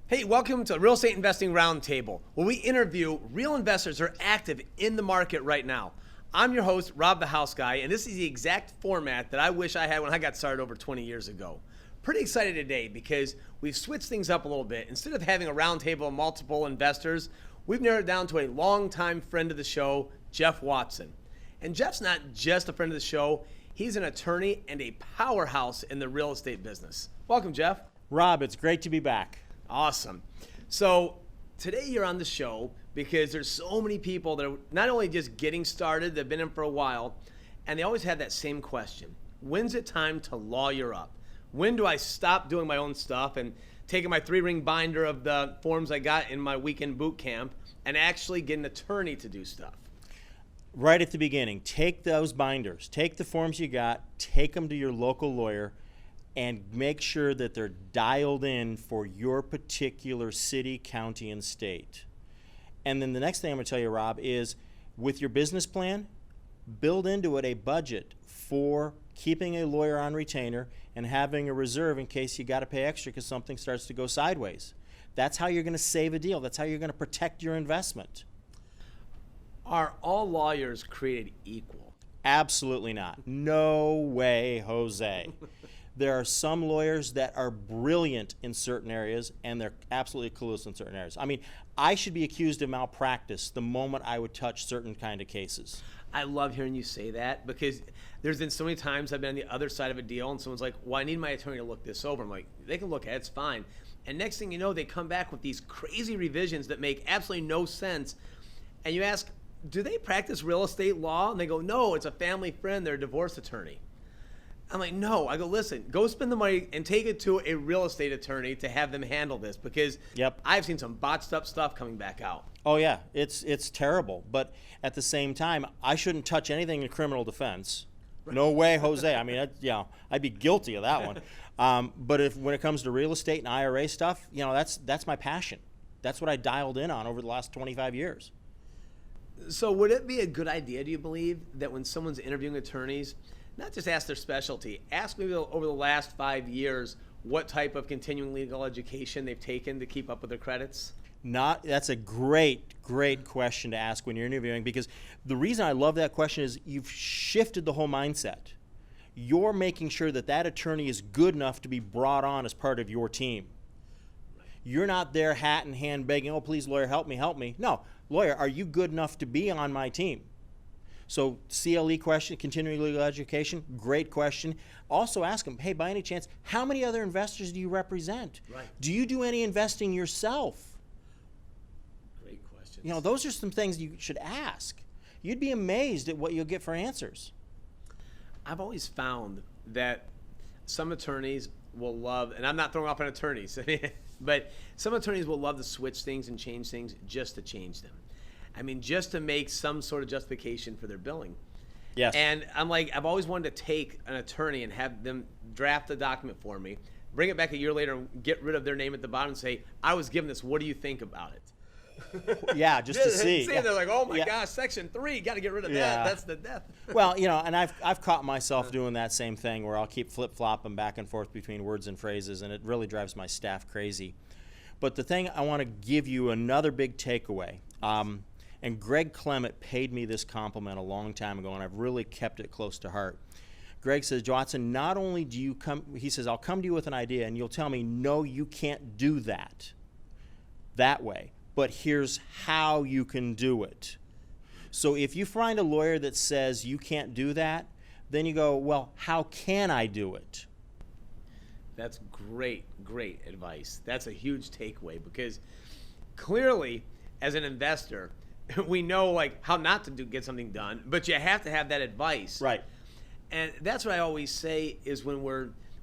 Hey, welcome to Real Estate Investing Roundtable, where we interview real investors who are active in the market right now. I'm your host, Rob the House Guy, and this is the exact format that I wish I had when I got started over 20 years ago. Pretty excited today because we've switched things up a little bit. Instead of having a roundtable of multiple investors, we've narrowed it down to a longtime friend of the show, Jeff Watson. And Jeff's not just a friend of the show, he's an attorney and a powerhouse in the real estate business. Welcome, Jeff. Rob, it's great to be back. Awesome. So today you're on the show because there's so many people that are not only just getting started, they've been in for a while, and they always have that same question. When's it time to lawyer up? When do I stop doing my own stuff and taking my 3-ring binder of the forms I got in my weekend boot camp and actually get an attorney to do stuff? Right at the beginning, take those binders, take the forms you got, take them to your local lawyer, and make sure that they're dialed in for your particular city, county, and state. And then the next thing I'm going to tell you, Rob, is with your business plan, build into it a budget for keeping a lawyer on retainer and having a reserve in case you got to pay extra because something starts to go sideways. That's how you're going to save a deal. That's how you're going to protect your investment. Are all lawyers created equal? Absolutely not. No way, Jose. There are some lawyers that are brilliant in certain areas, and they're absolutely clueless in certain areas. I mean, I should be accused of malpractice the moment I would touch certain kind of cases. I love hearing you say that because there's been so many times I've been on the other side of a deal and someone's like, well, I need my attorney to look this over. I'm like, they can look at it, it's fine. And next thing you know, they come back with these crazy revisions that make absolutely no sense. And you ask, do they practice real estate law? And they go, no, it's a family friend, they're a divorce attorney. I'm like, no. I go, listen, go spend the money and take it to a real estate attorney to have them handle this because I've seen some botched up stuff coming back out. Oh yeah, it's terrible. But at the same time, I shouldn't touch anything in criminal defense. Right. No way, Jose. I mean, I'd be guilty of that one. But when it comes to real estate and IRA stuff, that's my passion. That's what I dialed in on over the last 25 years. So would it be a good idea, do you believe, that when someone's interviewing attorneys, not just ask their specialty, ask maybe over the last 5 years what type of continuing legal education they've taken to keep up with their credits? That's a great question to ask when you're interviewing, because the reason I love that question is you've shifted the whole mindset. You're making sure that that attorney is good enough to be brought on as part of your team. You're not there hat in hand begging, oh, please, lawyer, help me. No, lawyer, are you good enough to be on my team? So CLE question, continuing legal education, great question. Also ask them, hey, by any chance, how many other investors do you represent? Right. Do you do any investing yourself? Great questions. Those are some things you should ask. You'd be amazed at what you'll get for answers. I've always found that some attorneys will love, and I'm not throwing off on attorneys, but some attorneys will love to switch things and change things just to change them. I mean, just to make some sort of justification for their billing. Yes. And I'm like, I've always wanted to take an attorney and have them draft a document for me, bring it back a year later, and get rid of their name at the bottom and say, I was given this, what do you think about it? Yeah, just to see. They're like, oh my gosh, section 3, got to get rid of that. That's the death. Well, and I've caught myself doing that same thing where I'll keep flip-flopping back and forth between words and phrases, and it really drives my staff crazy. But the thing I want to give you another big takeaway. And Greg Clement paid me this compliment a long time ago, and I've really kept it close to heart. Greg says, Watson, not only do you come, he says, I'll come to you with an idea, and you'll tell me, no, you can't do that way, but here's how you can do it. So if you find a lawyer that says you can't do that, then you go, well, how can I do it? That's great advice. That's a huge takeaway because clearly, as an investor, we know like how not to get something done, but you have to have that advice. Right. And that's what I always say is when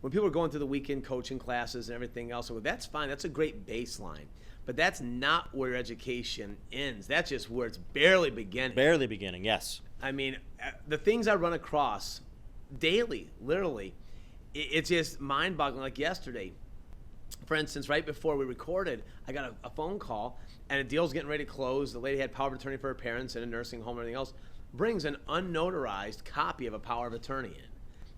people are going through the weekend coaching classes and everything else, well, that's fine. That's a great baseline. But that's not where education ends. That's just where it's barely beginning. Barely beginning, yes. I mean, the things I run across daily, literally, it's just mind-boggling. Like yesterday, for instance, right before we recorded, I got a phone call, and a deal's getting ready to close. The lady had power of attorney for her parents in a nursing home and everything else, brings an unnotarized copy of a power of attorney in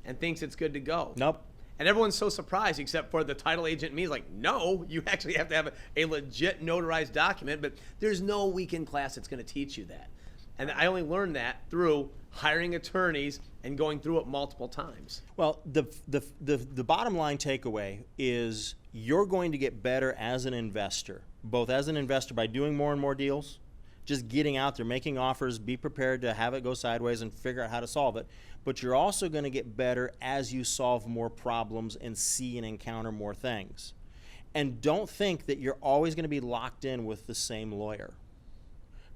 and thinks it's good to go. Nope. And everyone's so surprised, except for the title agent and me. Is like, no, you actually have to have a legit notarized document, but there's no weekend class that's going to teach you that. And I only learned that through hiring attorneys and going through it multiple times. Well, the bottom line takeaway is you're going to get better as an investor, both as an investor by doing more and more deals, just getting out there, making offers, be prepared to have it go sideways and figure out how to solve it. But you're also going to get better as you solve more problems and see and encounter more things. And don't think that you're always going to be locked in with the same lawyer,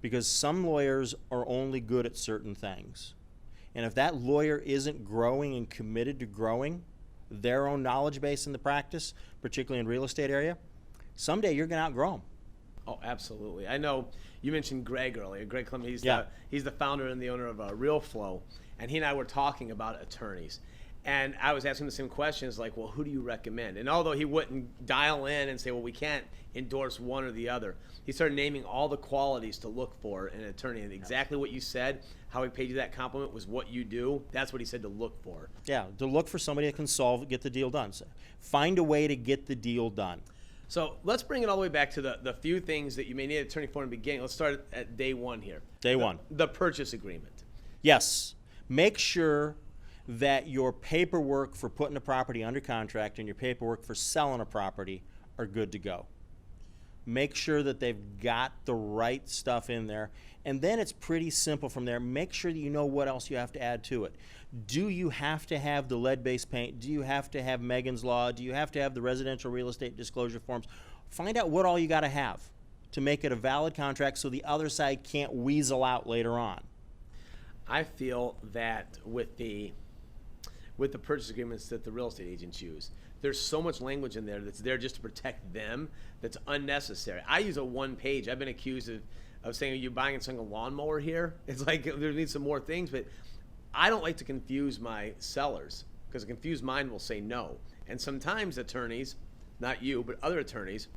because some lawyers are only good at certain things. And if that lawyer isn't growing and committed to growing their own knowledge base in the practice, particularly in real estate area, someday you're going to outgrow them. Oh, absolutely. I know you mentioned Greg earlier. Greg Clement, he's the founder and the owner of Realeflow, and he and I were talking about attorneys. And I was asking the same questions like, well, who do you recommend? And although he wouldn't dial in and say, well, we can't endorse one or the other, he started naming all the qualities to look for in an attorney. And exactly what you said, how he paid you that compliment was what you do. That's what he said to look for. Yeah, to look for somebody that can get the deal done. So find a way to get the deal done. So let's bring it all the way back to the few things that you may need an attorney for in the beginning. Let's start at day one here. Day one. The purchase agreement. Yes. Make sure that your paperwork for putting a property under contract and your paperwork for selling a property are good to go. Make sure that they've got the right stuff in there. And then it's pretty simple from there. Make sure that you know what else you have to add to it. Do you have to have the lead-based paint? Do you have to have Megan's Law? Do you have to have the residential real estate disclosure forms? Find out what all you got to have to make it a valid contract so the other side can't weasel out later on. I feel that with the purchase agreements that the real estate agents use, there's so much language in there that's there just to protect them that's unnecessary. I use a one page. I've been accused of saying, are you buying and selling a lawnmower here? It's like there needs some more things, but I don't like to confuse my sellers, because a confused mind will say no. And sometimes attorneys, not you, but other attorneys,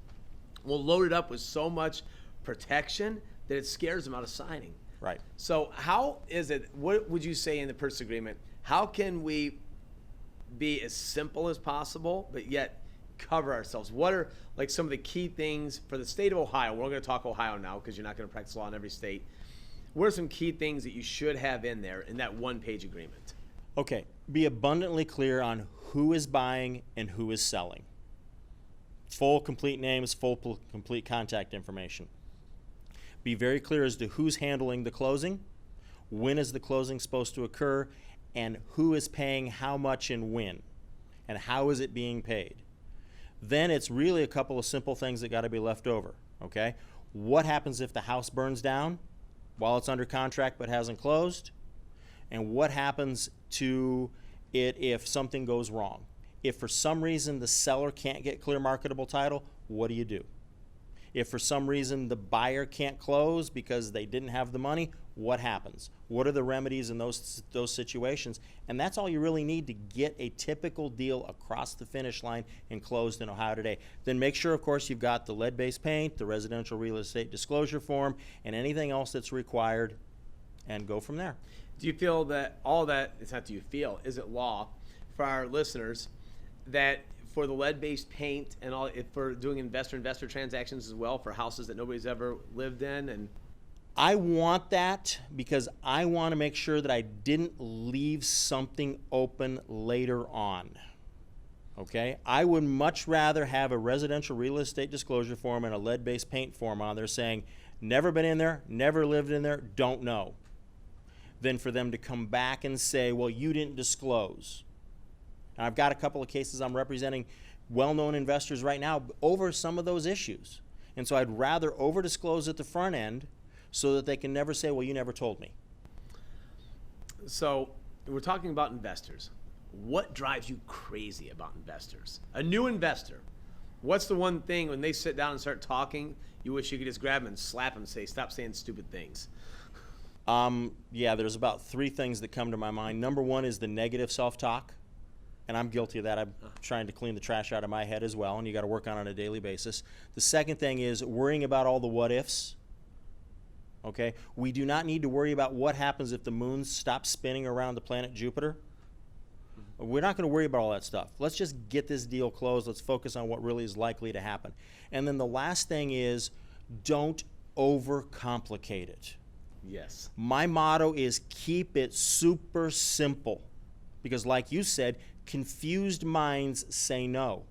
will load it up with so much protection that it scares them out of signing. Right. So how is it, what would you say in the purchase agreement, how can we be as simple as possible, but yet cover ourselves? What are like some of the key things for the state of Ohio? We're going to talk Ohio now because you're not going to practice law in every state. What are some key things that you should have in there in that one-page agreement? Okay. Be abundantly clear on who is buying and who is selling. Full, complete names, full, complete contact information. Be very clear as to who's handling the closing, when is the closing supposed to occur, and who is paying how much and when, and how is it being paid. Then it's really a couple of simple things that got to be left over, okay? What happens if the house burns down while it's under contract but hasn't closed? And what happens to it if something goes wrong? If for some reason the seller can't get clear marketable title, what do you do? If for some reason the buyer can't close because they didn't have the money, what happens? What are the remedies in those situations? And that's all you really need to get a typical deal across the finish line and closed in Ohio today. Then make sure, of course, you've got the lead-based paint, the residential real estate disclosure form, and anything else that's required, and go from there. Do you feel that all that, it's not do you feel, is it law for our listeners that for the lead-based paint and all, if for doing investor transactions as well for houses that nobody's ever lived in? And I want that because I want to make sure that I didn't leave something open later on. Okay? I would much rather have a residential real estate disclosure form and a lead-based paint form on there saying, never been in there, never lived in there, don't know, than for them to come back and say, well, you didn't disclose. And I've got a couple of cases I'm representing well-known investors right now over some of those issues. And so I'd rather over-disclose at the front end so that they can never say, well, you never told me. So we're talking about investors. What drives you crazy about investors? A new investor, what's the one thing when they sit down and start talking, you wish you could just grab them and slap them and say, stop saying stupid things? Yeah, there's about 3 things that come to my mind. Number 1 is the negative self-talk. And I'm guilty of that. I'm trying to clean the trash out of my head as well, and you got to work on it on a daily basis. The second thing is worrying about all the what-ifs. Okay? We do not need to worry about what happens if the moon stops spinning around the planet Jupiter. We're not going to worry about all that stuff. Let's just get this deal closed. Let's focus on what really is likely to happen. And then the last thing is, don't overcomplicate it. Yes. My motto is keep it super simple, because like you said, confused minds say no.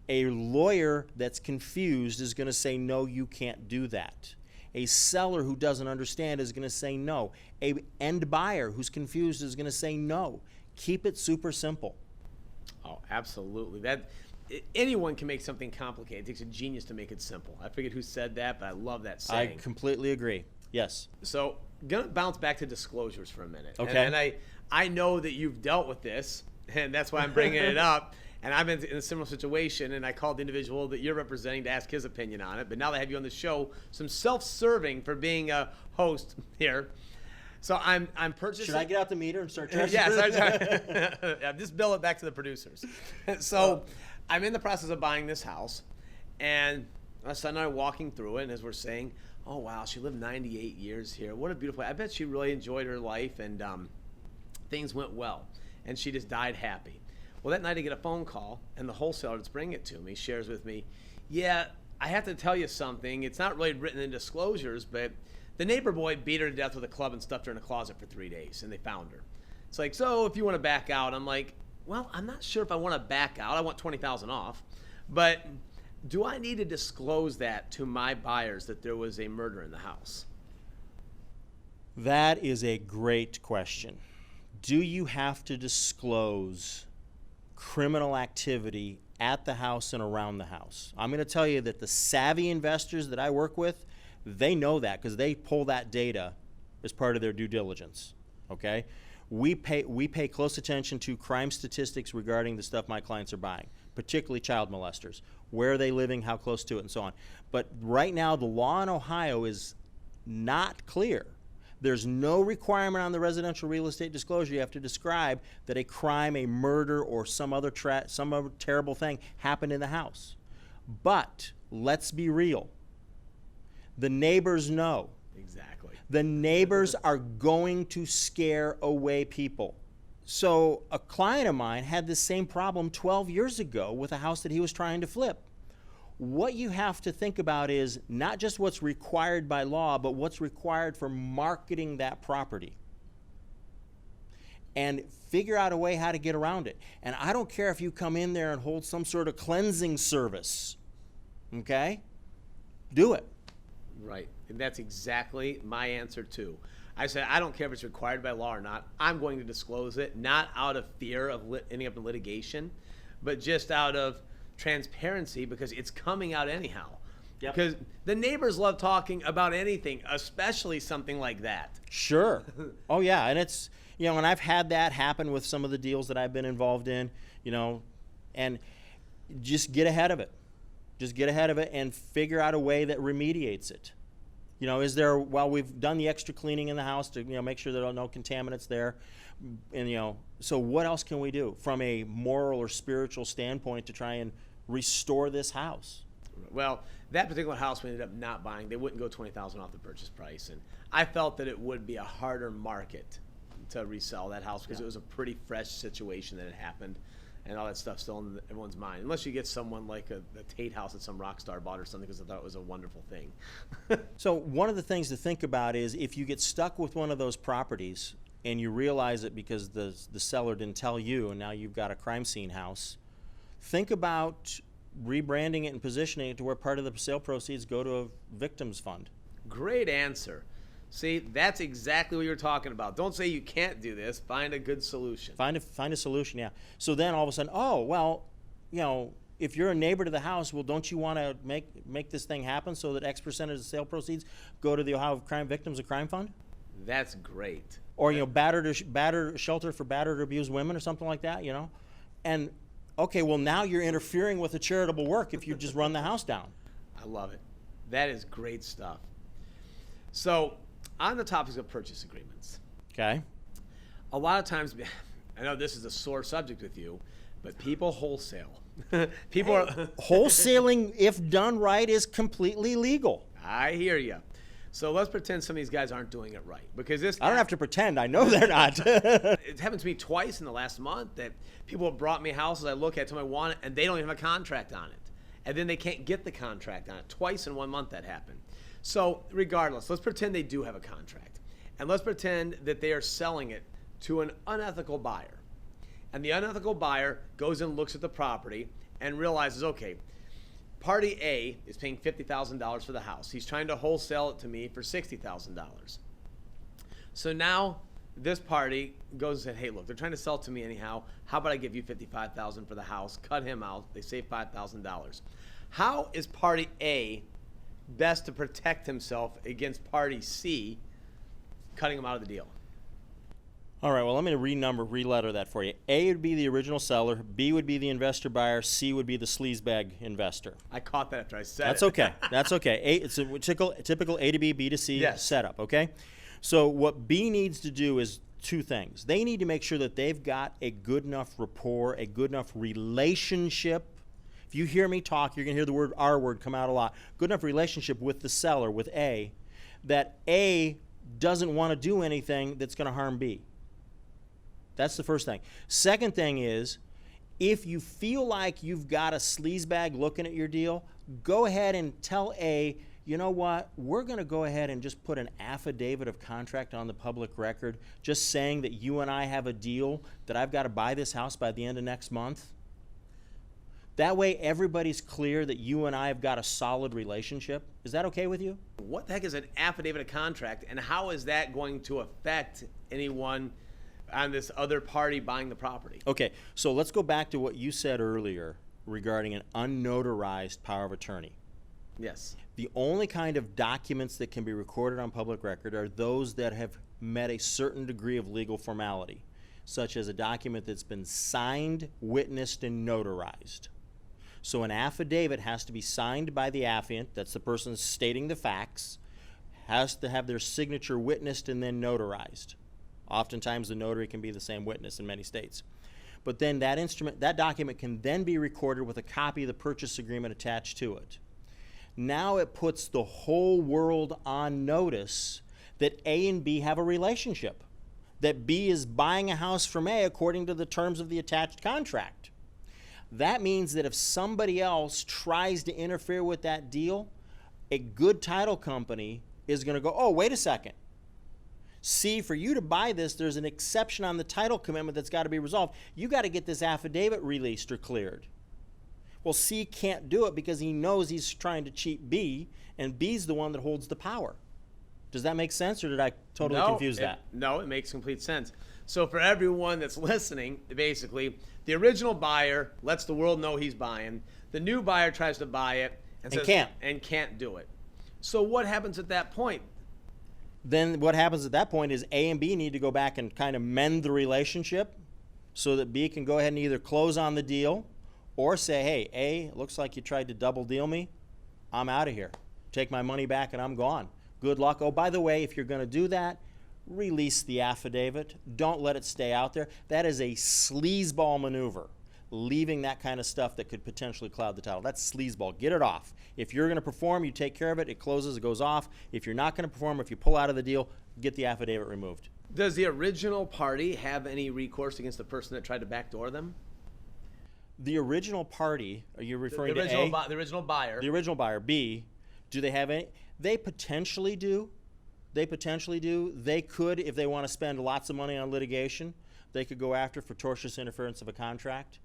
A lawyer that's confused is going to say, no, you can't do that. A seller who doesn't understand is going to say no. A end buyer who's confused is going to say no. Keep it super simple. Oh, absolutely. Anyone can make something complicated. It takes a genius to make it simple. I forget who said that, but I love that saying. I completely agree. Yes. So, gonna bounce back to disclosures for a minute. Okay. And I know that you've dealt with this, and that's why I'm bringing it up. And I've been in a similar situation, and I called the individual that you're representing to ask his opinion on it. But now that I have you on the show, some self-serving for being a host here. So I'm purchasing. Should I get out the meter and start charging? Yes. Just bill it back to the producers. So I'm in the process of buying this house, and my son and I are walking through it, and as we're saying, oh, wow, she lived 98 years here. What a beautiful, I bet she really enjoyed her life, and things went well, and she just died happy. Well, that night I get a phone call, and the wholesaler that's bringing it to me shares with me, yeah, I have to tell you something. It's not really written in disclosures, but the neighbor boy beat her to death with a club and stuffed her in a closet for 3 days, and they found her. It's like, so if you want to back out, I'm like, well, I'm not sure if I want to back out. I want $20,000 off, but do I need to disclose that to my buyers that there was a murder in the house? That is a great question. Do you have to disclose criminal activity at the house and around the house? I'm going to tell you that the savvy investors that I work with, they know that because they pull that data as part of their due diligence. Okay? We pay close attention to crime statistics regarding the stuff my clients are buying, particularly child molesters. Where are they living, how close to it, and so on. But right now, the law in Ohio is not clear. There's no requirement on the residential real estate disclosure. You have to describe that a crime, a murder, or some other terrible thing happened in the house. But let's be real. The neighbors know. Exactly. The neighbors are going to scare away people. So a client of mine had the same problem 12 years ago with a house that he was trying to flip. What you have to think about is not just what's required by law, but what's required for marketing that property. And figure out a way how to get around it. And I don't care if you come in there and hold some sort of cleansing service. Okay? Do it. Right. And that's exactly my answer too. I said, I don't care if it's required by law or not. I'm going to disclose it, not out of fear of ending up in litigation, but just out of transparency because it's coming out anyhow. Yep. Because the neighbors love talking about anything, especially something like that. Sure. Oh, yeah. And it's, and I've had that happen with some of the deals that I've been involved in, and just get ahead of it. Just get ahead of it and figure out a way that remediates it. We've done the extra cleaning in the house to, make sure there are no contaminants there. And, so what else can we do from a moral or spiritual standpoint to try and restore this house? Well, that particular house we ended up not buying. They wouldn't go $20,000 off the purchase price. And I felt that it would be a harder market to resell that house because it was a pretty fresh situation that had happened. And all that stuff still in everyone's mind. Unless you get someone like the Tate house that some rock star bought or something because I thought it was a wonderful thing. So one of the things to think about is if you get stuck with one of those properties and you realize it because the seller didn't tell you and now you've got a crime scene house, think about rebranding it and positioning it to where part of the sale proceeds go to a victims fund. Great answer. See, that's exactly what you're talking about. Don't say you can't do this. Find a good solution. Find a solution, yeah. So then all of a sudden, if you're a neighbor to the house, well, don't you want to make this thing happen so that X percentage of the sale proceeds go to the Ohio Crime Victims of Crime Fund? That's great. Or, battered shelter for battered or abused women or something like that, And, okay, well, now you're interfering with the charitable work if you just run the house down. I love it. That is great stuff. So, on the topics of purchase agreements. Okay. A lot of times, I know this is a sore subject with you, but people wholesale. Wholesaling, if done right, is completely legal. I hear you. So let's pretend some of these guys aren't doing it right, because this I don't have to pretend. I know they're not. it happened to me twice in the last month that people have brought me houses I look at, tell me I want it, and they don't even have a contract on it. And then they can't get the contract on it. Twice in 1 month that happened. So regardless, let's pretend they do have a contract. And let's pretend that they are selling it to an unethical buyer. And the unethical buyer goes and looks at the property and realizes, okay, party A is paying $50,000 for the house. He's trying to wholesale it to me for $60,000. So now this party goes and said, hey, look, they're trying to sell it to me anyhow. How about I give you $55,000 for the house? Cut him out. They save $5,000. How is party A best to protect himself against party C cutting him out of the deal? All right, well, let me reletter that for you. A would be the original seller. B would be the investor buyer. C would be the sleazebag investor. I caught that after I said That's it. okay. That's okay. It's a typical A to B, B to C Yes. setup, okay? So what B needs to do is two things. They need to make sure that they've got a good enough rapport, a good enough relationship. If you hear me talk, you're going to hear the word R word come out a lot. Good enough relationship with the seller, with A, that A doesn't want to do anything that's going to harm B. That's the first thing. Second thing is, if you feel like you've got a sleazebag looking at your deal, go ahead and tell A, you know what, we're going to go ahead and just put an affidavit of contract on the public record, just saying that you and I have a deal that I've got to buy this house by the end of next month. That way everybody's clear that you and I have got a solid relationship. Is that okay with you? What the heck is an affidavit of contract, and how is that going to affect anyone on this other party buying the property? Okay, so let's go back to what you said earlier regarding an unnotarized power of attorney. Yes. The only kind of documents that can be recorded on public record are those that have met a certain degree of legal formality, such as a document that's been signed, witnessed, and notarized. So an affidavit has to be signed by the affiant, that's the person stating the facts, has to have their signature witnessed and then notarized. Oftentimes the notary can be the same witness in many states. But then that document can then be recorded with a copy of the purchase agreement attached to it. Now it puts the whole world on notice that A and B have a relationship, that B is buying a house from A according to the terms of the attached contract. That means that if somebody else tries to interfere with that deal, a good title company is going to go, oh, wait a second. See, for you to buy this, there's an exception on the title commitment that's got to be resolved. You got to get this affidavit released or cleared. Well, C can't do it because he knows he's trying to cheat B, and B's the one that holds the power. Does that make sense, or did I totally confuse that? No, it makes complete sense. So for everyone that's listening, basically, the original buyer lets the world know he's buying. The new buyer tries to buy it and can't do it. So what happens at that point? Then what happens at that point is A and B need to go back and kind of mend the relationship so that B can go ahead and either close on the deal or say, hey, A, it looks like you tried to double deal me. I'm out of here. Take my money back and I'm gone. Good luck. Oh, by the way, if you're going to do that, release the affidavit. Don't let it stay out there. That is a sleazeball maneuver, leaving that kind of stuff that could potentially cloud the title. That's sleazeball. Get it off. If you're going to perform, you take care of it. It closes, it goes off. If you're not going to perform, if you pull out of the deal, get the affidavit removed. Does the original party have any recourse against the person that tried to backdoor them? The original party, are you referring to A? The original buyer. The original buyer, B. Do they have any? They potentially do. They could, if they want to spend lots of money on litigation, they could go after for tortious interference of a contract.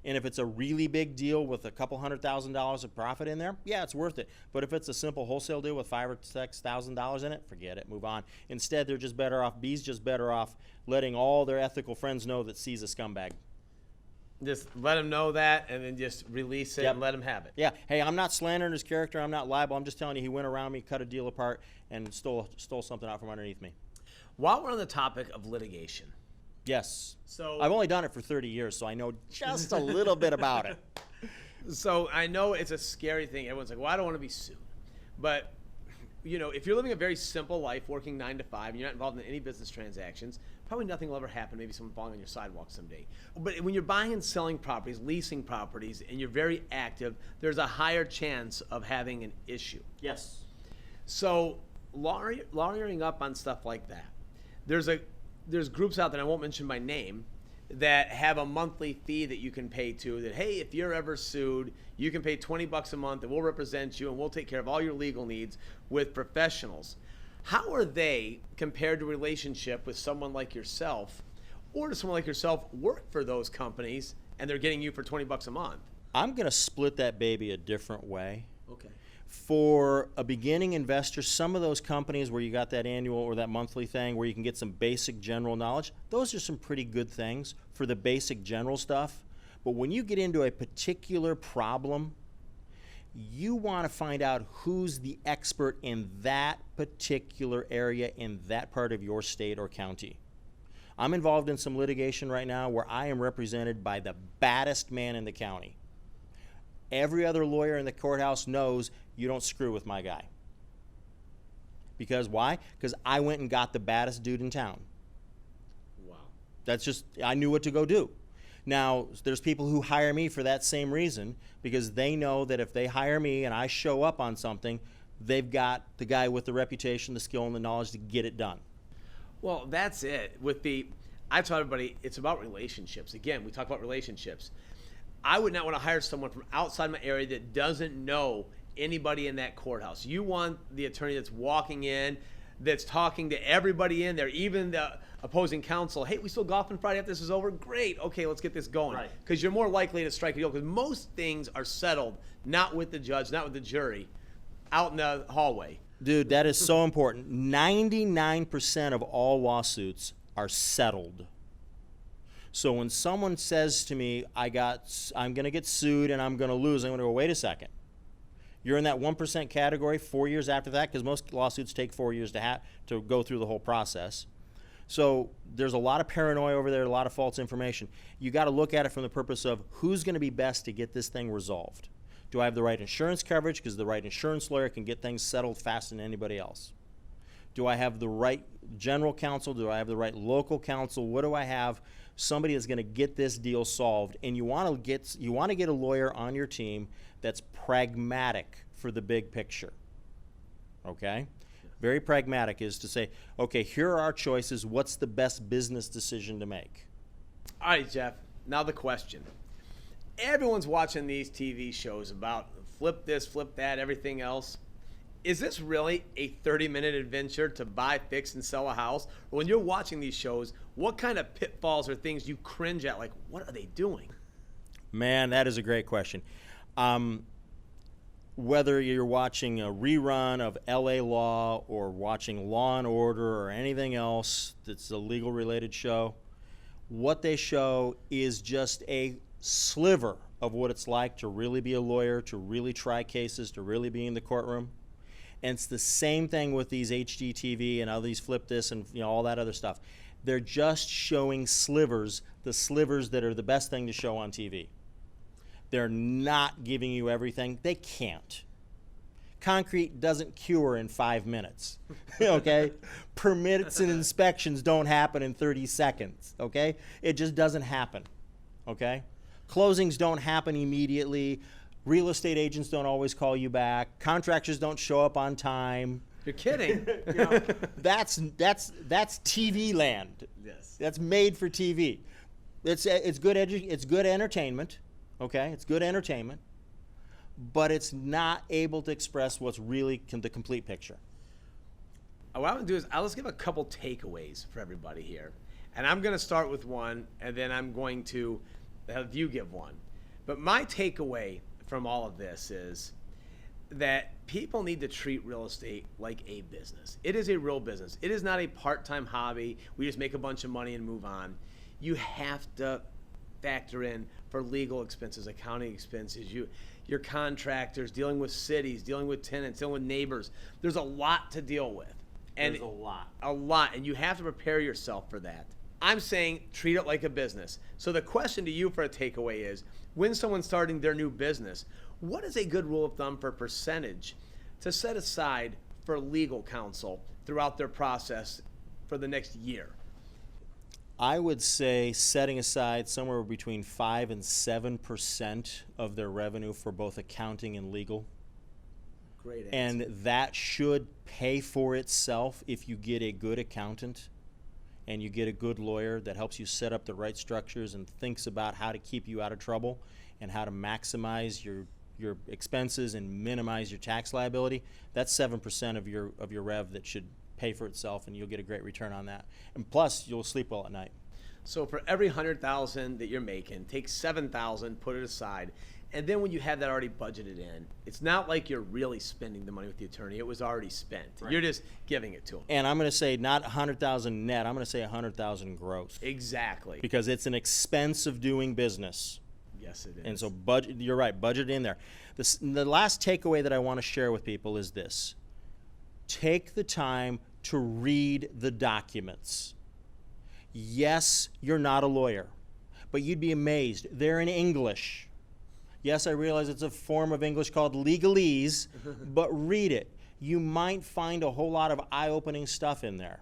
And if it's a really big deal with a couple $100,000 of profit in there, yeah, it's worth it. But if it's a simple wholesale deal with $5,000 or $6,000 in it, forget it, move on. Instead, they're just better off, B's just better off letting all their ethical friends know that C's a scumbag. Just let him know that and then just release it and let him have it. Yeah. Hey, I'm not slandering his character. I'm not liable. I'm just telling you he went around me, cut a deal apart, and stole something out from underneath me. While we're on the topic of litigation. Yes. So I've only done it for 30 years, so I know just a little bit about it. So I know it's a scary thing. Everyone's like, well, I don't want to be sued. But, you know, if you're living a very simple life, working 9 to 5, and you're not involved in any business transactions, probably nothing will ever happen. Maybe someone falling on your sidewalk someday. But when you're buying and selling properties, leasing properties, and you're very active, there's a higher chance of having an issue. Yes. So lawyering up on stuff like that. There's groups out there, I won't mention by name, that have a monthly fee that you can pay to, that, hey, if you're ever sued, you can pay $20 a month and we'll represent you and we'll take care of all your legal needs with professionals. How are they compared to a relationship with someone like yourself, or does someone like yourself work for those companies and they're getting you for $20 a month? I'm going to split that baby a different way. Okay. For a beginning investor, some of those companies where you got that annual or that monthly thing where you can get some basic general knowledge, those are some pretty good things for the basic general stuff. But when you get into a particular problem, you want to find out who's the expert in that particular area in that part of your state or county. I'm involved in some litigation right now where I am represented by the baddest man in the county. Every other lawyer in the courthouse knows you don't screw with my guy. Because why? Because I went and got the baddest dude in town. Wow. That's just, I knew what to go do. Now, there's people who hire me for that same reason, because they know that if they hire me and I show up on something, they've got the guy with the reputation, the skill, and the knowledge to get it done. Well, that's it. I tell everybody, it's about relationships. Again, we talk about relationships. I would not want to hire someone from outside my area that doesn't know anybody in that courthouse. You want the attorney that's walking in, that's talking to everybody in there, even the opposing counsel. Hey, we still golfing Friday after this is over? Great. Okay, let's get this going. Because you're more likely to strike a deal, because most things are settled not with the judge, not with the jury, out in the hallway. Dude, that is so important. 99% of all lawsuits are settled. So when someone says to me, I'm going to get sued and I'm going to lose, I'm going to go, wait a second. You're in that 1% category 4 years after that, because most lawsuits take 4 years to go through the whole process. So there's a lot of paranoia over there, a lot of false information. You got to look at it from the purpose of who's going to be best to get this thing resolved. Do I have the right insurance coverage? Because the right insurance lawyer can get things settled faster than anybody else. Do I have the right general counsel? Do I have the right local counsel? What do I have? Somebody that's going to get this deal solved. And you want to get a lawyer on your team that's pragmatic for the big picture. Okay? Very pragmatic is to say, okay, here are our choices. What's the best business decision to make? All right, Jeff. Now the question. Everyone's watching these TV shows about flip this, flip that, everything else. Is this really a 30-minute adventure to buy, fix, and sell a house? Or when you're watching these shows, what kind of pitfalls or things you cringe at? Like, what are they doing? Man, that is a great question. Whether you're watching a rerun of LA Law or watching Law and Order or anything else that's a legal-related show, what they show is just a sliver of what it's like to really be a lawyer, to really try cases, to really be in the courtroom. And it's the same thing with these HGTV and all these flip this and all that other stuff. They're just showing slivers, the slivers that are the best thing to show on TV. They're not giving you everything. They can't. Concrete doesn't cure in 5 minutes, okay? Permits and inspections don't happen in 30 seconds, okay? It just doesn't happen, okay? Closings don't happen immediately. Real estate agents don't always call you back. Contractors don't show up on time. You're kidding. That's TV land. Yes. That's made for TV. It's good entertainment. Okay, it's good entertainment, but it's not able to express what's really the complete picture. What I'm going to do is let's give a couple takeaways for everybody here. And I'm going to start with one, and then I'm going to have you give one. But my takeaway from all of this is that people need to treat real estate like a business. It is a real business. It is not a part-time hobby. We just make a bunch of money and move on. You have to factor in for legal expenses, accounting expenses, your contractors, dealing with cities, dealing with tenants, dealing with neighbors. There's a lot to deal with. And There's a lot. A lot, and you have to prepare yourself for that. I'm saying treat it like a business. So the question to you for a takeaway is, when someone's starting their new business, what is a good rule of thumb for percentage to set aside for legal counsel throughout their process for the next year? I would say setting aside somewhere between 5 and 7% of their revenue for both accounting and legal. Great answer. And that should pay for itself if you get a good accountant and you get a good lawyer that helps you set up the right structures and thinks about how to keep you out of trouble and how to maximize your expenses and minimize your tax liability. That's 7% of your rev that should pay for itself, and you'll get a great return on that. And plus, you'll sleep well at night. So for every 100,000 that you're making, take 7,000, put it aside, and then when you have that already budgeted in, it's not like you're really spending the money with the attorney. It was already spent. Right. You're just giving it to him. And I'm going to say not 100,000 net. I'm going to say 100,000 gross. Exactly. Because it's an expense of doing business. Yes, it is. And so budget. You're right. Budget in there. The last takeaway that I want to share with people is this: take the time to read the documents. Yes, you're not a lawyer, but you'd be amazed. They're in English. Yes, I realize it's a form of English called legalese, but read it. You might find a whole lot of eye-opening stuff in there.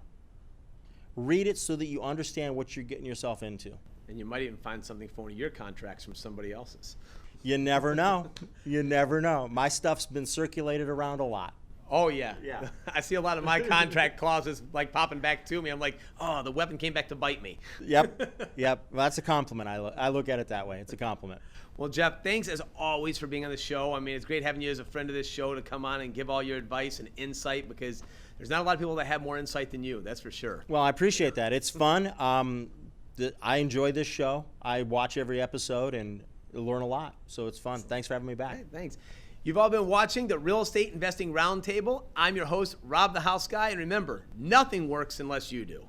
Read it so that you understand what you're getting yourself into. And you might even find something for one of your contracts from somebody else's. You never know. You never know. My stuff's been circulated around a lot. Oh, yeah. Yeah. I see a lot of my contract clauses like popping back to me. I'm like, oh, the weapon came back to bite me. Yep. Well, that's a compliment. I look at it that way. It's a compliment. Well, Jeff, thanks as always for being on the show. I mean, it's great having you as a friend of this show to come on and give all your advice and insight, because there's not a lot of people that have more insight than you, that's for sure. Well, I appreciate that. It's fun. I enjoy this show. I watch every episode and learn a lot, so it's fun. Thanks for having me back. Hey, thanks. You've all been watching the Real Estate Investing Roundtable. I'm your host, Rob the House Guy, and remember, nothing works unless you do.